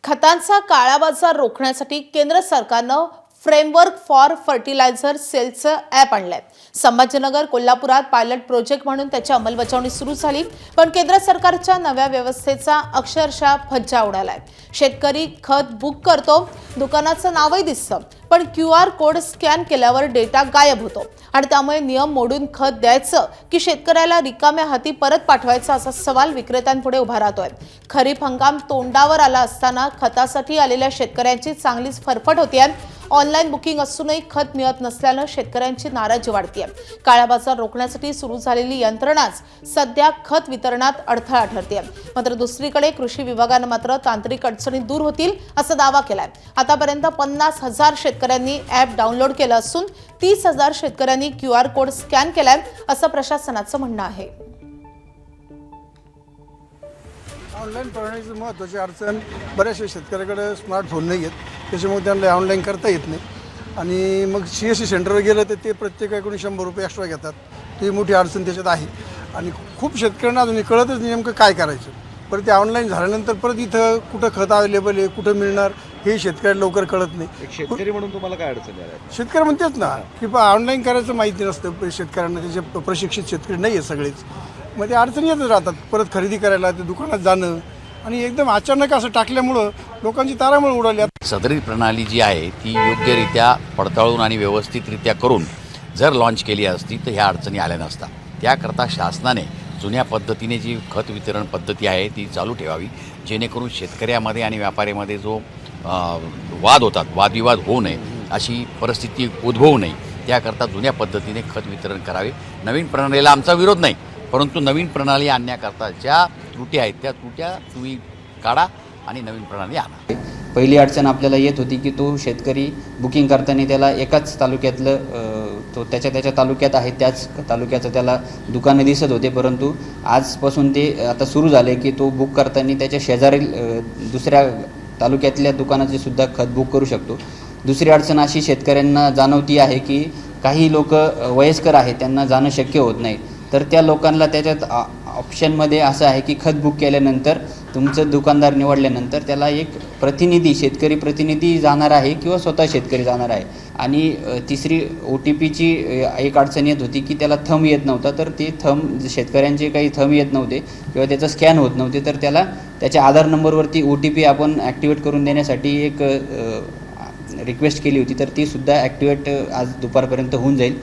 खतांचा काळा बाजार रोखण्यासाठी केंद्र सरकारनं फ्रेमवर्क फॉर फर्टिलायझर सेलचं ॲप आणलंय। संभाजीनगर कोल्हापुरात पायलट प्रोजेक्ट म्हणून त्याची अंमलबजावणी सुरू झाली, पण केंद्र सरकारच्या नव्या व्यवस्थेचा अक्षरशः फज्जा उडालाय। शेतकरी खत बुक करतो, दुकानाचं नावही दिसतं, पण QR कोड स्कॅन केल्यावर डेटा गायब होतो आणि त्यामुळे नियम मोडून खत द्यायचं की शेतकऱ्याला रिकाम्या हाती परत पाठवायचा असा सवाल विक्रेत्यांपुढे उभा राहतोय। खरीप हंगाम तोंडावर आला असताना खतासाठी आलेल्या शेतकऱ्यांची चांगलीच फरफट होतीये। ऑनलाईन बुकिंग असूनही खत मिळत नसल्यानं शेतकऱ्यांची नाराजी वाढतीये। काळा बाजार रोखण्यासाठी सुरू झालेली यंत्रणाच सध्या खत वितरणात अडथळा ठरते। मात्र दुसरीकडे कृषी विभागानं मात्र तांत्रिक अडचणी दूर होतील असा दावा केलाय। आतापर्यंत 50,000 शेतकऱ्यांनी ॲप डाउनलोड केलं असून 30,000 शेतकऱ्यांनी QR कोड स्कॅन केलाय असं प्रशासनाचं म्हणणं आहे। ऑनलाईन प्रणालीची महत्त्वाची अडचण बऱ्याचशा शेतकऱ्याकडे स्मार्टफोन नाही आहेत, त्याच्यामुळे त्यांना ऑनलाईन करता येत नाही आणि मग CSC सेंटरवर गेलं तर ते प्रत्येकाकडून 100 रुपये एक्स्ट्रा घेतात। ती मोठी अडचण त्याच्यात आहे आणि खूप शेतकऱ्यांना अजून कळतच नाही नेमकं काय करायचं। परत ते ऑनलाईन झाल्यानंतर परत इथं कुठं खत अवेलेबल आहे, कुठं मिळणार हे शेतकऱ्याला लवकर कळत नाही। एक शेतकरी म्हणून तुम्हाला काय अडचण आहे? शेतकरी म्हणतात ना की ऑनलाईन करायचं माहिती नसतं शेतकऱ्यांना, त्याचे प्रशिक्षित शेतकरी नाही आहे सगळेच, मग ते अडचणी येतच राहतात। परत खरेदी करायला ते दुकानात जाणं आणि एकदम अचानक असं टाकल्यामुळं लोकांची तारांबळ उडाली। सदरी प्रणाली जी आहे ती योग्यरित्या पडताळून आणि व्यवस्थितरित्या करून जर लॉन्च केली असती तर ह्या अडचणी आल्या नसता। त्याकरता शासनाने जुन्या पद्धतीने जी खत वितरण पद्धती आहे ती चालू ठेवावी, जेणेकरून शेतकऱ्यामध्ये आणि व्यापाऱ्यामध्ये जो वाद होतात, वादविवाद होऊ नये, अशी परिस्थिती उद्भवू नये, त्याकरता जुन्या पद्धतीने खत वितरण करावे। नवीन प्रणालीला आमचा विरोध नाही, परंतु नवीन प्रणाली आणण्याकरता ज्या त्रुटी आहेत त्या त्रुट्या तुम्ही काढा आणि नवीन प्रणाली आणा। पहिली अडचण आपल्याला येत होती की तो शेतकरी बुकिंग करताना त्याला एकाच तालुक्यातलं तो त्याच्या तालुक्यात आहे त्याच तालुक्याचं त्याला दुकानं दिसत होते, परंतु आजपासून ते आता सुरू झाले की तो बुक करताना त्याच्या शेजारील दुसऱ्या तालुक्यातल्या दुकानाचे सुद्धा खत बुक करू शकतो। दुसरी अडचण अशी शेतकऱ्यांना जाणवती आहे की काही लोक वयस्कर आहेत, त्यांना जाणं शक्य होत नाही, तर त्या लोकांना त्याच्यात ऑप्शनमध्ये असं आहे की खत बुक केल्यानंतर तुमचं दुकानदार निवडल्यानंतर त्याला एक प्रतिनिधी, शेतकरी प्रतिनिधी जाणार आहे किंवा स्वतः शेतकरी जाणार आहे। आणि तिसरी OTPची एक अडचण येत होती की त्याला थंब येत नव्हता, तर ते थंब शेतकऱ्यांचे काही थंब येत नव्हते किंवा त्याचं स्कॅन होत नव्हते, तर त्याला त्याच्या आधार नंबरवरती OTP आपण ॲक्टिवेट करून देण्यासाठी एक रिक्वेस्ट केली होती, तर ती सुद्धा ॲक्टिवेट आज दुपारपर्यंत होऊन जाईल।